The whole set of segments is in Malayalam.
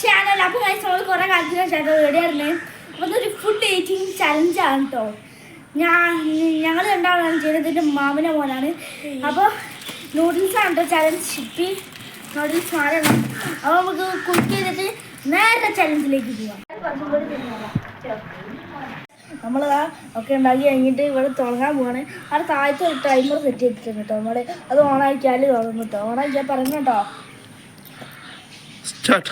ചാനൽ. അപ്പോൾ നമ്മൾ കുറേ കാലത്തിന് ചേട്ടൻ എവിടെയായിരുന്നു. അപ്പോൾ അതൊരു ഫുഡ് ഈറ്റിംഗ് ചലഞ്ചാണ് കേട്ടോ. ഞങ്ങൾ രണ്ടാളാണ് ചെയ്യുന്നത്. എൻ്റെ മാമൻ്റെ മോനാണ്. അപ്പോൾ നൂഡിൽസാണ് കേട്ടോ ചലഞ്ച്. ഇപ്പം നൂഡിൽസ് മാറണം. അപ്പോൾ നമുക്ക് കുക്ക് ചെയ്തിട്ട് നേരെ ചലഞ്ചിലേക്ക് പോവാം. നമ്മളതാ ഒക്കെ ഉണ്ടാക്കി കഴിഞ്ഞിട്ട് ഇവിടെ തുടങ്ങാൻ പോവാണ്. അവിടെ താഴത്തെ ഒരു ടൈമർ സെറ്റ് ചെയ്തിട്ടുണ്ട് കേട്ടോ. നമ്മൾ അത് ഓണാക്കിയാൽ തുടങ്ങും കേട്ടോ. ഓണാക്കിയാൽ പറഞ്ഞു കേട്ടോ. സ്റ്റാർട്ട്.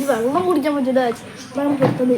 വെള്ളം കുടിക്കാൻ പറ്റില്ല. വെള്ളം പൊട്ടത്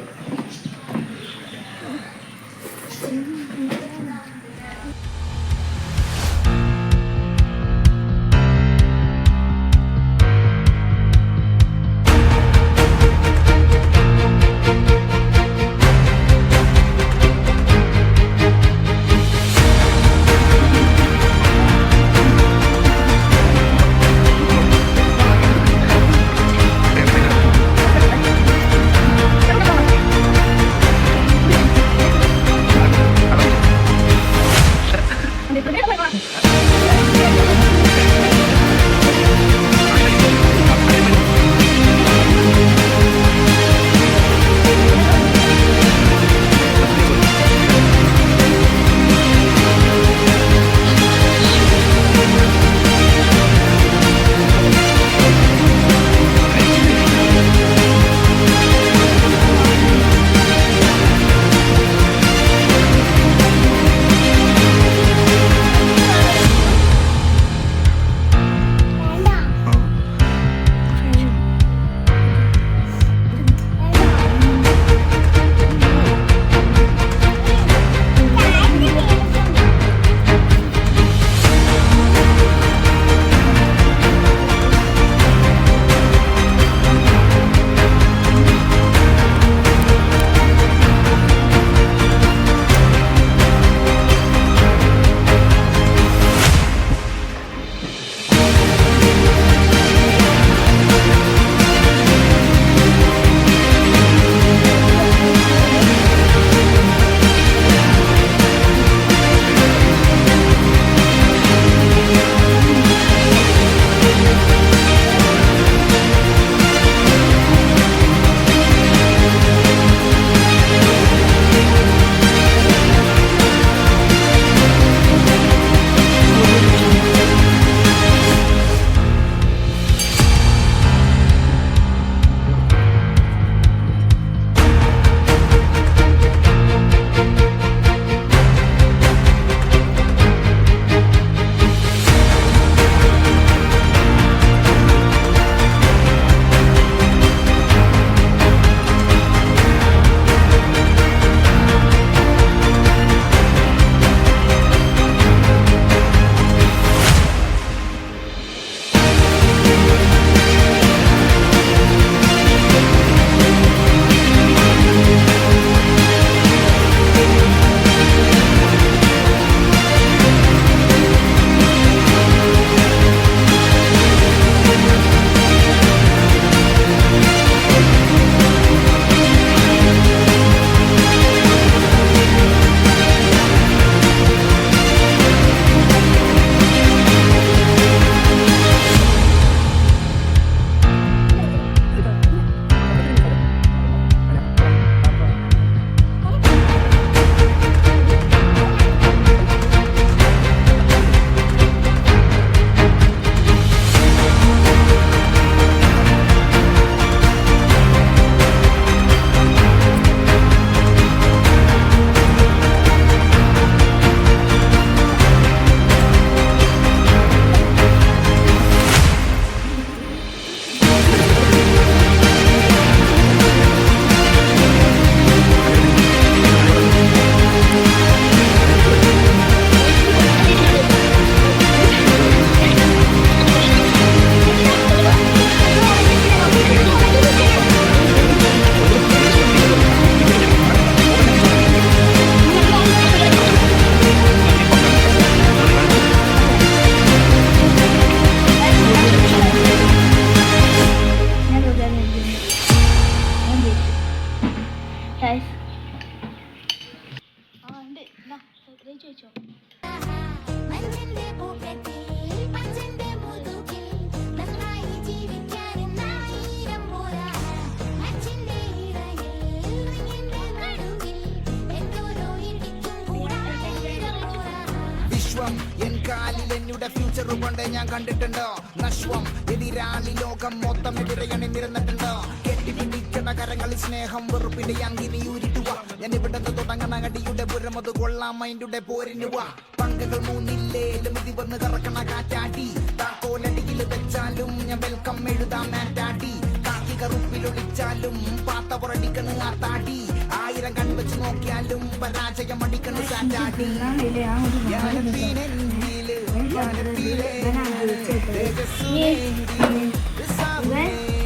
പണ്ടേ ഞാൻ കണ്ടിട്ടുണ്ടോ നശ്വം എതിരാളി ലോകം മൊത്തം എതിരയണി നിരന്നിട്ടുണ്ടോ കെട്ടിപ്പിടിക്കുന്ന കരങ്ങളിൽ സ്നേഹം വെറുപ്പിന്റെ അങ്കിനി ഊരിട്ടുക ഞാൻ ഇവിടുന്ന് തുടങ്ങണ അടിയുടെ പുരമത് കൊള്ളാം മൈൻഡുടെ പോരിനുവ പങ്കുകൾ മൂന്നില്ലേ എലുമതി വന്ന് കറക്കണ കാറ്റാടി താക്കോലടിയിൽ വെച്ചാലും ഞാൻ വെൽക്കം എഴുതാം മാറ്റാടി കാക്കി കറുപ്പിലൊളിച്ചാലും പാത്ത പുറടിക്കണ് ആത്താടി 1000 കൺവെച്ച് നോക്കിയാലും പരാജയം അടിക്കണ് സാറ്റാടി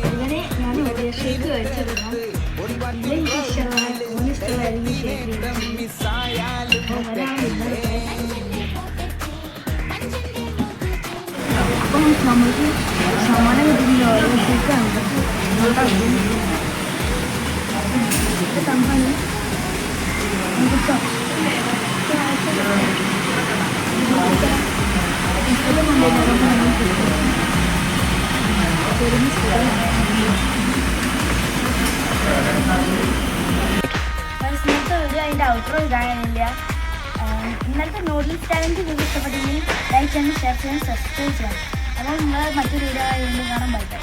ഇവനെ ഞാൻ ഷേക്ക് കഴിച്ചിരുന്നു എനിക്ക് ഇഷ്ടമായിരുന്നു അപ്പം നമുക്ക് സമാനം കിട്ടുന്ന ഓരോ ഷേക്കാണ് കമ്പനി ഇന്നത്തെ വീഡിയോ അതിൻ്റെ ഔട്ട്റോ ഇടാനില്ല ഇന്നത്തെ നൂഡിൽസ് ചാലഞ്ച് നിങ്ങൾക്ക് ഇഷ്ടപ്പെട്ടെങ്കിൽ ലൈക്ക് ചെയ്യാനും ഷെയർ ചെയ്യാനും സബ്സ്ക്രൈബ് ചെയ്യാം അപ്പോൾ നമ്മൾ മറ്റൊരു വീഡിയോ വീണ്ടും കാണാൻ പറ്റും.